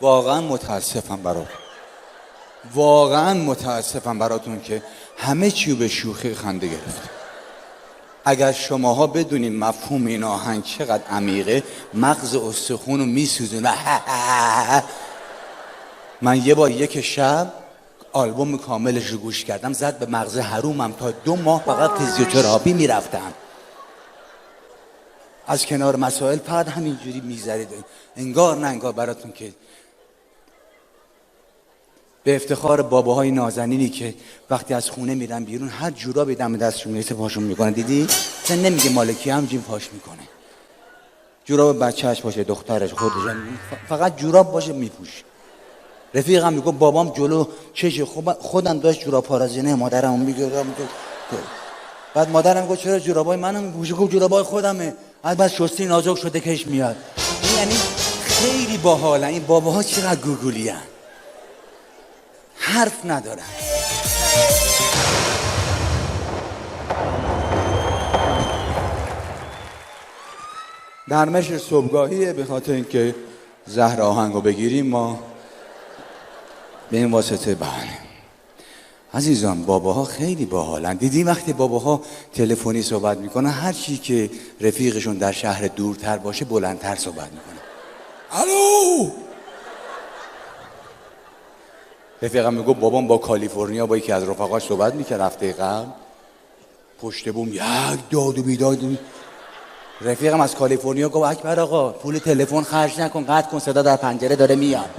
واقعا متاسفم براتون که همه چیو به شوخی خنده گرفت. اگر شماها بدونین مفهوم این آهنگ چقدر عمیقه، مغز استخونو میسوزونه. من یه بار یک شب آلبوم کاملش رو گوش کردم، زد به مغز حرومم. تا 2 ماه فقط فیزیوتراپی میرفتم. از کنار مسائل فقط همینجوری میذارید. انگار نه انگار براتون که به افتخار باباهای نازنینی که وقتی از خونه میرن بیرون هر جورابی دم دستشون میرسه پاشون میکنه. دیدی؟ اصلا نمیگه مالکی، همجین پاش میکنه. جوراب بچهش باشه، دخترش، خودش، فقط جوراب باشه میپوشه. رفیقم میگه بابام جلو چشه خودم داشت جوراب پارازینه مادرم میگه. بعد مادرم گفت چرا جورابای منم میپوشه؟ گفت جورابای خودمه. بعد شستی نازک شده کش میاد. یعنی خیلی باحالن این باباها، چقدر گوگولیان، حرف ندارن. نرمش صبحگاهیه، به خاطر اینکه زهر آهنگو بگیریم ما به این واسطه. بله عزیزان، باباها خیلی باحالن. دیدی وقتی باباها تلفنی صحبت میکنن، هر چی که رفیقشون در شهر دورتر باشه بلندتر صحبت میکنن. الو. رفیقم میگه بابام با کالیفرنیا با یکی از رفقاش صحبت میکرد هفته قبل، پشت بوم یک داد و بیداد. رفیقم از کالیفرنیا گفت اکبر آقا پول تلفن خرج نکن، قطع کن، صدا در پنجره داره میاد.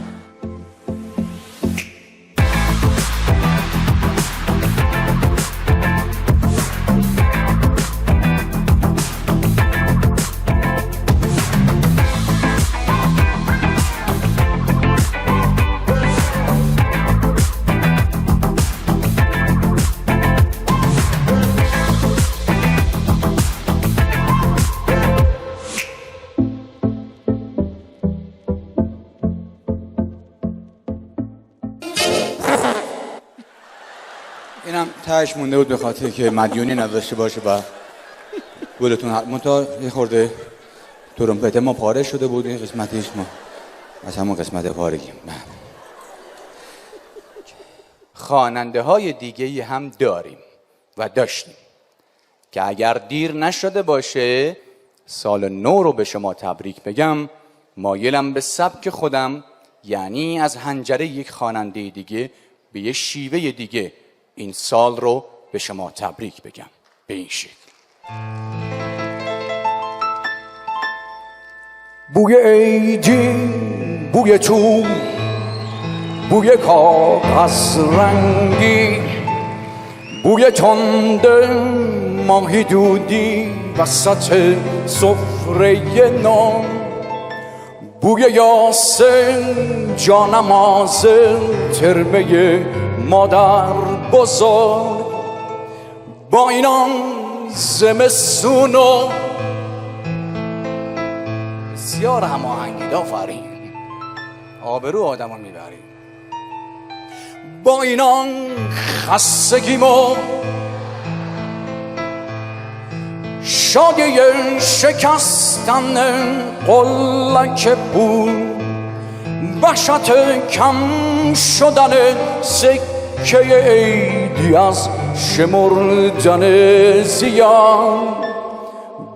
اینم تهش مونده بود به خاطر که مدیونی نداشته باشه و گلتون منتها یه خورده ترومپت ما پاره شده بود. این قسمتیش ما از همون قسمت پارگیم. خواننده های دیگه هم داریم و داشتیم که اگر دیر نشده باشه سال نو رو به شما تبریک بگم، مایلم به سبک خودم، یعنی از حنجره یک خواننده دیگه به یه شیوه دیگه این سال رو به شما تبریک بگم. به این شکل: بوی عیدی، بوی تو، بوی کاغذ رنگی، بوی تنده ماهی دودی وسط سفره نان، بوی یاسین جانماز ترمه مادر بزرگ، با اینان زمستونو بسیار هماهنگید. آفرین، آبرو آدمو میبرید. با اینان خستگیمو شادی شکستن قلک بود، وحشت کم شدن سکه عیدی از شمردن زیان،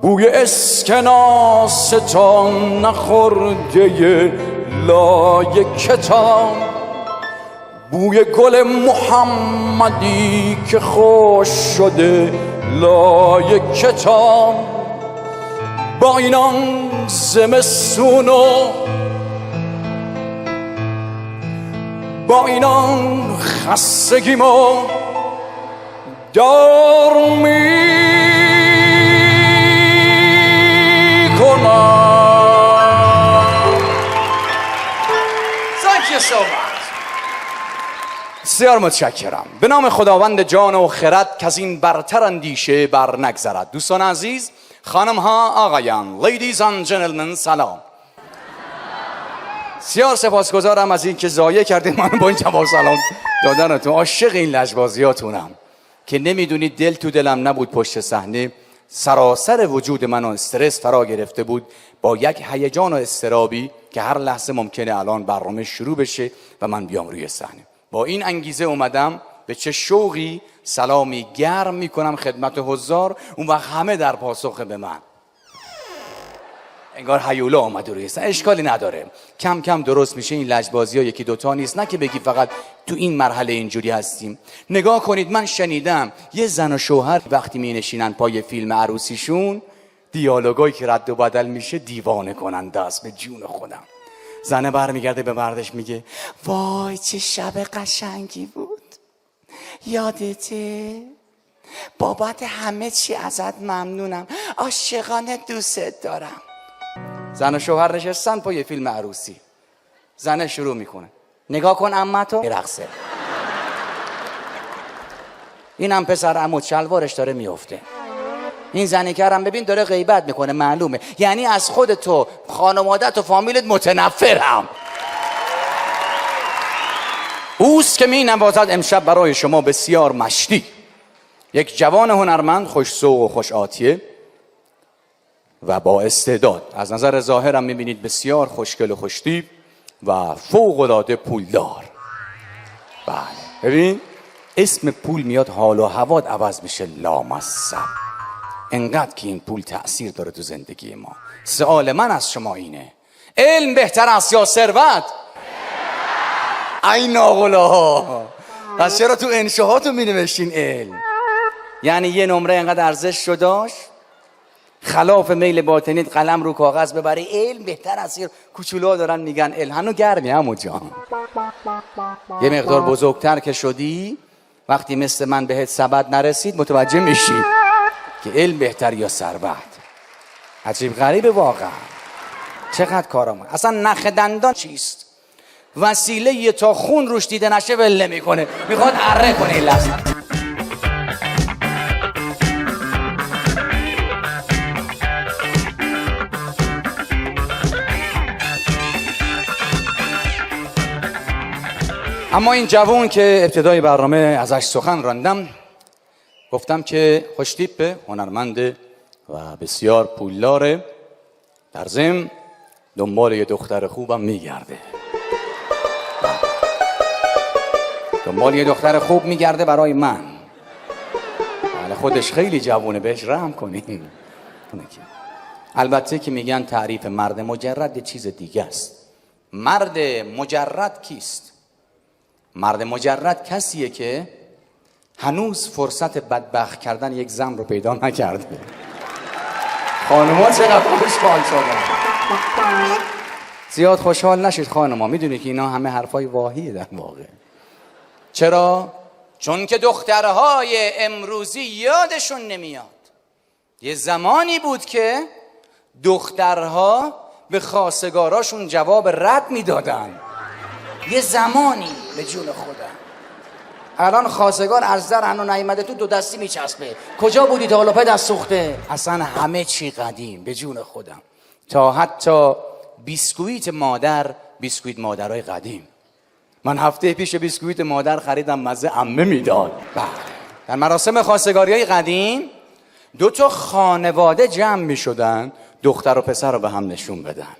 بوی اسکناس تا نخورده لای کتاب، بوی گل محمدی که خوش شده لای کتاب، با اینان زمستونو با اینان خستگیمو دار بسیار متشکرم. به نام خداوند جان و خرد که از این برتر اندیشه بر نگذرد. دوستان عزیز، خانم ها، آقایان، Ladies and Gentlemen، سلام. بسیار سپاسگزارم از این که ضایع کردید من با این جواب سلام دادنتون. عاشق این لجبازیاتونم که نمیدونید دل تو دلم نبود پشت صحنه. سراسر وجود منو استرس فرا گرفته بود با یک هیجان و اضطرابی که هر لحظه ممکنه الان برنامه شروع بشه و من بیام روی صحنه. با این انگیزه اومدم، به چه شوقی سلامی گرم میکنم خدمت حضار، اون وقت همه در پاسخ به من انگار هیولا اومده روی صحنه. اشکالی نداره، کم کم درست میشه. این لجبازی ها یکی دوتا نیست، نه که بگی فقط تو این مرحله اینجوری هستیم. نگاه کنید، من شنیدم یه زن و شوهر وقتی می نشینن پای فیلم عروسیشون، دیالوگایی که رد و بدل میشه دیوانه کننده است به جون خودم. زنه برمیگرده به مردش میگه وای چه شب قشنگی بود، یادته؟ بابت همه چی ازت ممنونم، عاشقانه دوست دارم. زن و شوهر نشستن پای فیلم عروسی. زنه شروع میکنه نگاه کن عمتو میرقصه، اینم پسر عمو شلوارش داره میفته، این زنیکرم ببین داره غیبت میکنه، معلومه یعنی از خودتو خانوادت و فامیلت متنفرم. اوست که می نوازد امشب برای شما بسیار مشتی، یک جوان هنرمند خوش سوق و خوش آتیه و با استعداد. از نظر ظاهرم میبینید بسیار خوشگل و خوشتیپ و فوق العاده پولدار. بله ببین اسم پول میاد حال و هوات عوض میشه لامصب. انقدر که این پول تأثیر داره تو زندگی ما. سوال من از شما اینه، علم بهتر است یا ثروت؟ ای ناقلاها، پس چرا تو انشاهاتو مینوشتین علم؟ یعنی یه نمره انقدر ارزش رو داشت خلاف میل باطنیت قلم رو کاغذ ببری علم بهتر است؟ کوچولوها دارن میگن علم. هنو گرمی عمو جان، یه مقدار بزرگتر که شدی وقتی مثل من بهت سبد نرسید متوجه میشی که علم بهتر یا ثروت. عجیب غریبه واقعا، چقدر کارامون. اصلا نخ دندان چیست؟ وسیله یه تا خون روش دیده نشه ول نمیکنه، میخواد اره کنه این لحظه. اما این جوان که ابتدای برنامه ازش سخن راندم، گفتم که خوشتیپه، هنرمنده و بسیار پولداره، در ضمن دنبال یه دختر خوبم میگرده. دنبال یه دختر خوب میگرده برای من. بله خودش خیلی جوونه، بهش رحم کنیم. البته که میگن تعریف مرد مجرد یه چیز دیگه است. مرد مجرد کیست؟ مرد مجرد کسیه که هنوز فرصت بدبخت کردن یک زن رو پیدا نکرده. خانوما چقدر خوشحال شدن. زیاد خوشحال نشید خانوما، میدونی که اینا همه حرفای واهیه در واقع. چرا؟ چون که دخترهای امروزی یادشون نمیاد یه زمانی بود که دخترها به خواستگاراشون جواب رد میدادن. یه زمانی به جون خودم. الان خواستگار از در هنو نیامده تو دو دستی میچسبه. کجا بودی تا حالا پدر سوخته؟ اصلا همه چی قدیم به جون خودم. تا حتی بیسکویت مادر، بیسکویت مادرای قدیم. من هفته پیش بیسکویت مادر خریدم، مزه عمه میداد. در مراسم خواستگاریای قدیم دو تا خانواده جمع میشدن دختر و پسر رو به هم نشون بدن.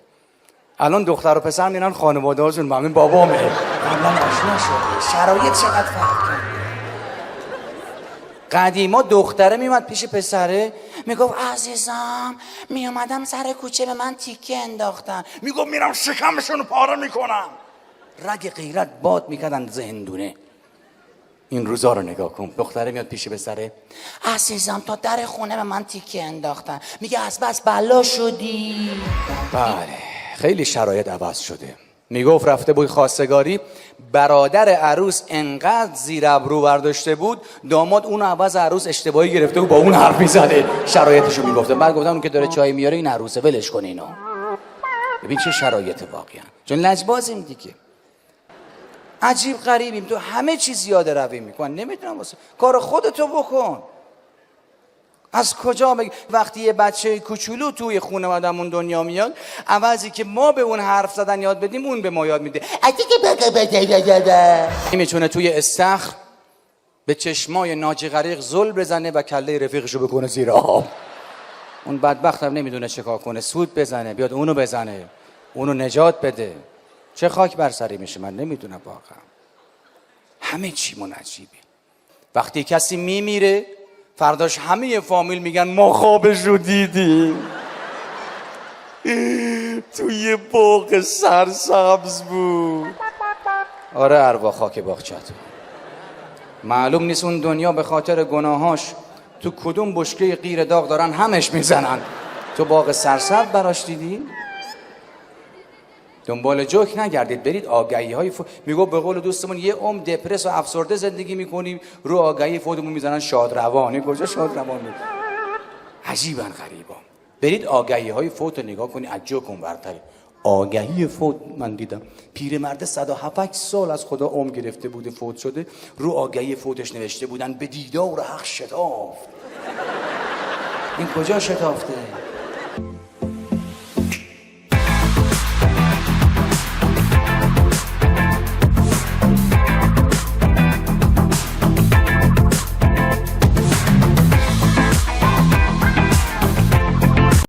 الان دختر و پسر میرن خانواده هاشون با همین بابامه. قبلا آشنا شده. شرایط چقدر فرق کرد. قدیما دختره میومد پیش پسره میگفت عزیزم میومدم سر کوچه به من تیکه انداختن، میگفت میرم شکمشون رو پاره میکنم. رگ غیرت باد میکردن زهندونه. این روزا رو نگاه کن، دختره میاد پیش پسره عزیزم تا در خونه به من تیکه انداختن، میگه از بس بلا شدی. بله خیلی شرایط عوض شده. میگفت رفته بود خواستگاری، برادر عروس انقدر زیر ابرو برداشته بود داماد اون عوض عروس اشتباهی گرفته بود با اون حرف میزده، شرایطشو میگفته. بعد گفتم اون که داره چای میاره این عروسه ولش کن اینو. ببین چه شرایط واقعا، چون لجبازیم دیگه. عجیب غریبیم، تو همه چیز یاد روی میکن. نمیدونم واسه کار خودتو بکن. از کجا بگی؟ وقتی یه بچه کوچولو توی خانواده‌مون دنیا میاد، عوضی که ما به اون حرف زدن یاد بدیم اون به ما یاد میده. میتونه توی استخر به چشمای ناجی غریق زل بزنه و کله رفیقشو بکنه زیر آب. اون بدبخت هم نمیدونه چیکار کنه، سود بزنه بیاد اونو بزنه. اونو نجات بده. چه خاک بر سری میشه من نمیدونم واقعا. همه چیمون عجیبه. وقتی کسی میمیره فرداش همه فامیل میگن ما خوابش رو دیدیم توی باغ سرسبز بود. آره ارواح خاک باغچه‌ت. معلوم نیست اون دنیا به خاطر گناهاش تو کدوم بشکه غیر داغ دارن همش میزنن. تو باغ سرسبز براش دیدی؟ دنبال جوک نگردید، برید آگهی های میگو به قول دوستمون یه عمر دپرس و افسرده زندگی میکنیم، رو آگهی فوتمون میزنن شادروان. کجا شادروان بود؟ عجیبن غریبا. برید آگهی های فوت رو نگاه کنید، از جوک اون برتره. آگهی فوت من دیدم پیرمرد 107 سال از خدا عمر گرفته بوده فوت شده، رو آگهی فوتش نوشته بودن به دیدار حق شتافت. این کجا شتافته؟